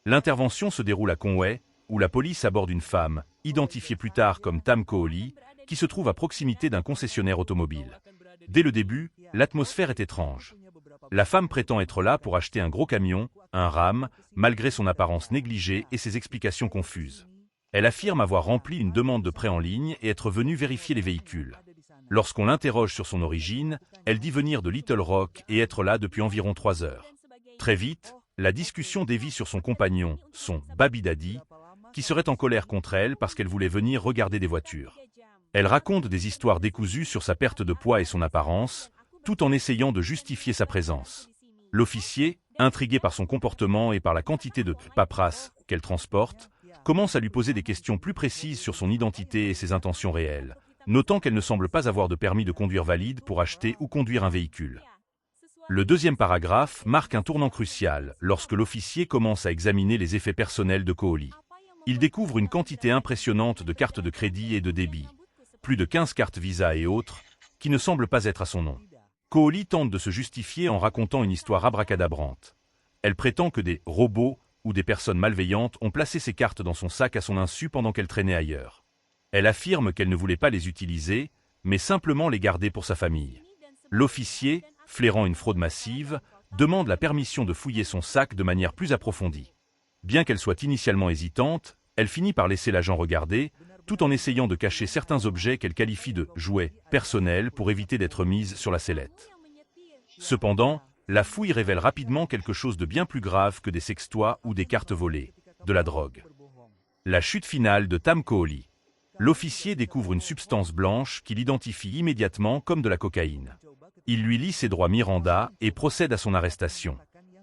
L'intervention se déroule à Conway, où la police aborde une femme, identifiée plus tard comme Tam Kooli, qui se trouve à proximité d'un concessionnaire automobile. Dès le début, l'atmosphère est étrange. La femme prétend être là pour acheter un gros camion, un Ram, malgré son apparence négligée et ses explications confuses. Elle affirme avoir rempli une demande de prêt en ligne et être venue vérifier les véhicules. Lorsqu'on l'interroge sur son origine, elle dit venir de Little Rock et être là depuis environ 3 heures. Très vite, la discussion dévie sur son compagnon, son Baby Daddy, qui serait en colère contre elle parce qu'elle voulait venir regarder des voitures. Elle raconte des histoires décousues sur sa perte de poids et son apparence, tout en essayant de justifier sa présence. L'officier, intrigué par son comportement et par la quantité de paperasse qu'elle transporte, commence à lui poser des questions plus précises sur son identité et ses intentions réelles, notant qu'elle ne semble pas avoir de permis de conduire valide pour acheter ou conduire un véhicule. Le deuxième paragraphe marque un tournant crucial lorsque l'officier commence à examiner les effets personnels de Kooli. Il découvre une quantité impressionnante de cartes de crédit et de débit, plus de 15 cartes Visa et autres, qui ne semblent pas être à son nom. Kooli tente de se justifier en racontant une histoire abracadabrante. Elle prétend que des robots ou des personnes malveillantes ont placé ces cartes dans son sac à son insu pendant qu'elle traînait ailleurs. Elle affirme qu'elle ne voulait pas les utiliser, mais simplement les garder pour sa famille. L'officier, flairant une fraude massive, demande la permission de fouiller son sac de manière plus approfondie. Bien qu'elle soit initialement hésitante, elle finit par laisser l'agent regarder, tout en essayant de cacher certains objets qu'elle qualifie de jouets personnels pour éviter d'être mise sur la sellette. Cependant, la fouille révèle rapidement quelque chose de bien plus grave que des sextoys ou des cartes volées, de la drogue. La chute finale de Tam Kooli. L'officier découvre une substance blanche qu'il identifie immédiatement comme de la cocaïne. Il lui lit ses droits Miranda et procède à son arrestation.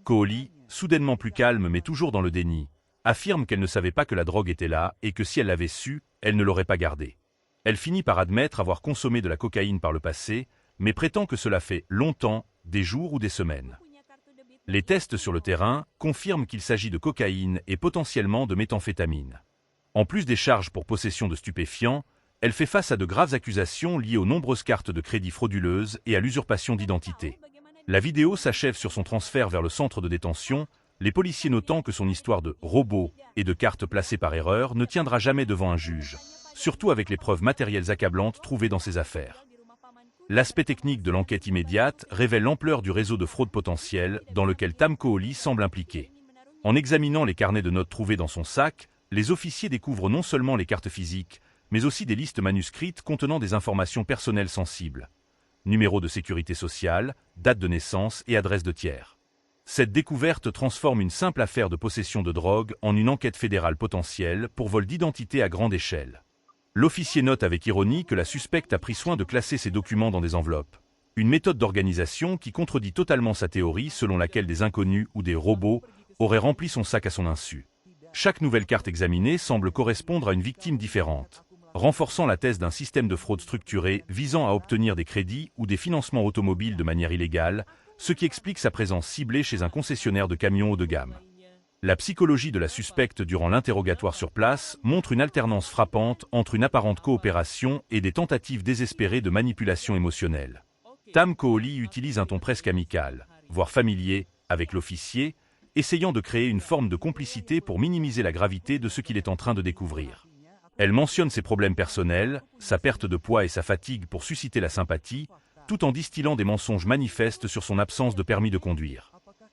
Kooli, soudainement plus calme mais toujours dans le déni, affirme qu'elle ne savait pas que la drogue était là et que si elle l'avait su, elle ne l'aurait pas gardée. Elle finit par admettre avoir consommé de la cocaïne par le passé, mais prétend que cela fait longtemps, des jours ou des semaines. Les tests sur le terrain confirment qu'il s'agit de cocaïne et potentiellement de méthamphétamine. En plus des charges pour possession de stupéfiants, elle fait face à de graves accusations liées aux nombreuses cartes de crédit frauduleuses et à l'usurpation d'identité. La vidéo s'achève sur son transfert vers le centre de détention, les policiers notant que son histoire de robot et de cartes placées par erreur ne tiendra jamais devant un juge, surtout avec les preuves matérielles accablantes trouvées dans ses affaires. L'aspect technique de l'enquête immédiate révèle l'ampleur du réseau de fraude potentielle dans lequel Tam Kooli semble impliqué. En examinant les carnets de notes trouvés dans son sac, les officiers découvrent non seulement les cartes physiques, mais aussi des listes manuscrites contenant des informations personnelles sensibles. Numéro de sécurité sociale, date de naissance et adresse de tiers. Cette découverte transforme une simple affaire de possession de drogue en une enquête fédérale potentielle pour vol d'identité à grande échelle. L'officier note avec ironie que la suspecte a pris soin de classer ses documents dans des enveloppes. Une méthode d'organisation qui contredit totalement sa théorie selon laquelle des inconnus ou des robots auraient rempli son sac à son insu. Chaque nouvelle carte examinée semble correspondre à une victime différente, renforçant la thèse d'un système de fraude structuré visant à obtenir des crédits ou des financements automobiles de manière illégale, ce qui explique sa présence ciblée chez un concessionnaire de camions haut de gamme. La psychologie de la suspecte durant l'interrogatoire sur place montre une alternance frappante entre une apparente coopération et des tentatives désespérées de manipulation émotionnelle. Tam Kooli utilise un ton presque amical, voire familier, avec l'officier, essayant de créer une forme de complicité pour minimiser la gravité de ce qu'il est en train de découvrir. Elle mentionne ses problèmes personnels, sa perte de poids et sa fatigue pour susciter la sympathie, tout en distillant des mensonges manifestes sur son absence de permis de conduire.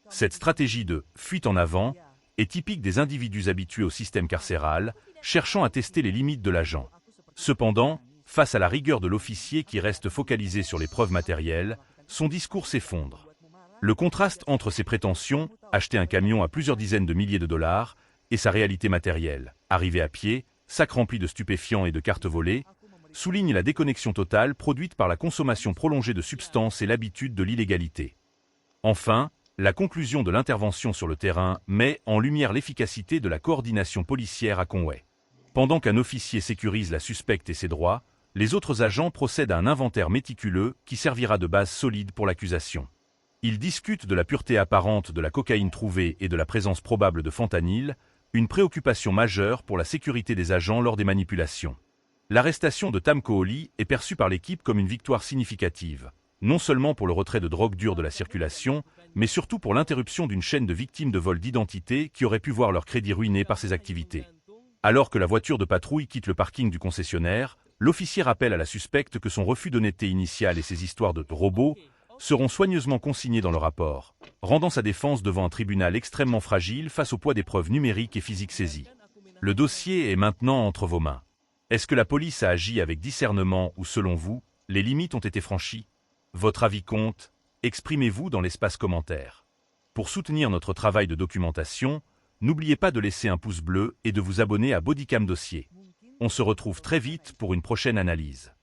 Cette stratégie de « fuite en avant » est typique des individus habitués au système carcéral, cherchant à tester les limites de l'agent. Cependant, face à la rigueur de l'officier qui reste focalisé sur les preuves matérielles, son discours s'effondre. Le contraste entre ses prétentions, acheter un camion à plusieurs dizaines de milliers de dollars, et sa réalité matérielle, arriver à pied, sac rempli de stupéfiants et de cartes volées, souligne la déconnexion totale produite par la consommation prolongée de substances et l'habitude de l'illégalité. Enfin, la conclusion de l'intervention sur le terrain met en lumière l'efficacité de la coordination policière à Conway. Pendant qu'un officier sécurise la suspecte et ses droits, les autres agents procèdent à un inventaire méticuleux qui servira de base solide pour l'accusation. Ils discutent de la pureté apparente de la cocaïne trouvée et de la présence probable de fentanyl, une préoccupation majeure pour la sécurité des agents lors des manipulations. L'arrestation de Tam Kooli est perçue par l'équipe comme une victoire significative, non seulement pour le retrait de drogue dure de la circulation, mais surtout pour l'interruption d'une chaîne de victimes de vol d'identité qui auraient pu voir leur crédit ruiné par ces activités. Alors que la voiture de patrouille quitte le parking du concessionnaire, l'officier rappelle à la suspecte que son refus d'honnêteté initiale et ses histoires de robots seront soigneusement consignés dans le rapport, rendant sa défense devant un tribunal extrêmement fragile face au poids des preuves numériques et physiques saisies. Le dossier est maintenant entre vos mains. Est-ce que la police a agi avec discernement ou, selon vous, les limites ont été franchies? Votre avis compte, exprimez-vous dans l'espace commentaire. Pour soutenir notre travail de documentation, n'oubliez pas de laisser un pouce bleu et de vous abonner à Bodycam Dossier. On se retrouve très vite pour une prochaine analyse.